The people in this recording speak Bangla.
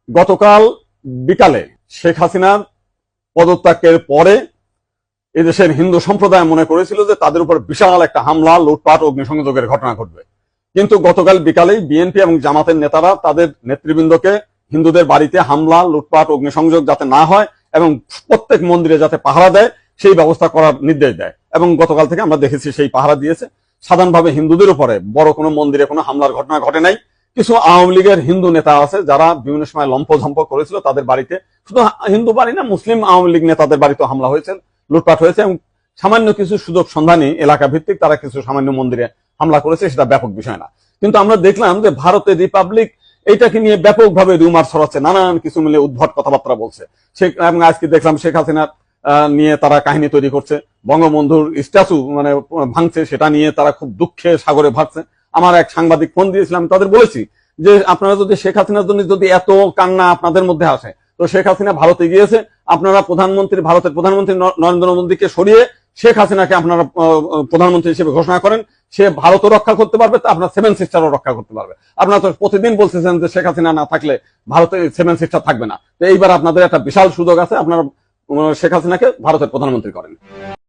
গতকাল বিকালে শেখ হাসিনার পদত্যাগের পরে এদেশের হিন্দু সম্প্রদায় মনে করেছিল যে তাদের উপর বিশাল একটা হামলা, লুটপাট, অগ্নিসংযোগের ঘটনা ঘটবে। কিন্তু গতকাল বিকালেই বিএনপি এবং জামাতের নেতারা তাদের নেতৃবৃন্দকে হিন্দুদের বাড়িতে হামলা, লুটপাট, অগ্নিসংযোগ যাতে না হয় এবং প্রত্যেক মন্দিরে যাতে পাহারা দেয় সেই ব্যবস্থা করার নির্দেশ দেয়। এবং গতকাল থেকে আমরা দেখেছি সেই পাহারা দিয়েছে। সাধারণভাবে হিন্দুদের উপরে বড় কোনো মন্দিরে কোনো হামলার ঘটনা ঘটে নাই। কিছু আওয়ামী লীগের হিন্দু নেতা আছে যারা বিভিন্ন সময় লম্পঝম্প করেছিল, তাদের বাড়িতে, শুধু হিন্দু বাড়ি না, মুসলিম আওয়ামী লীগ নেতাদের বাড়িতে হামলা হয়েছে, লুটপাট হয়েছে এবং সামান্য কিছু সুযোগ সন্ধানী এলাকা ভিত্তিক তারা কিছু সামান্য মন্দিরে হামলা করেছে, সেটা ব্যাপক বিষয় না। কিন্তু আমরা দেখলাম যে ভারতের রিপাবলিক এইটাকে নিয়ে ব্যাপকভাবে রিউমার ছড়াচ্ছে, নানান কিছু মিলে উদ্ভট কথাবার্তা বলছে। এবং আজকে দেখলাম শেখ হাসিনার নিয়ে তারা কাহিনী তৈরি করছে, বঙ্গবন্ধুর স্ট্যাচু মানে ভাঙছে, সেটা নিয়ে তারা খুব দুঃখে সাগরে ভাগছে। আমার এক সাংবাদিক ফোন দিয়েছিলাম, তাদের বলেছি যে আপনারা যদি শেখ হাসিনার জন্য যদি এত কান্না আপনাদের মধ্যে আসে, তো শেখ হাসিনা ভারতে গিয়েছে, আপনারা ভারতের প্রধানমন্ত্রী নরেন্দ্র মোদীকে সরিয়ে শেখ হাসিনাকে আপনারা প্রধানমন্ত্রী হিসেবে ঘোষণা করেন, সে ভারতও রক্ষা করতে পারবে, আপনার সেভেন সিস্টারও রক্ষা করতে পারবে। আপনারা তো প্রতিদিন বলতেছেন যে শেখ হাসিনা না থাকলে ভারতে সেভেন সিস্টার থাকবে না। তো এইবার আপনাদের একটা বিশাল সুযোগ আছে, আপনারা শেখ হাসিনাকে ভারতের প্রধানমন্ত্রী করেন।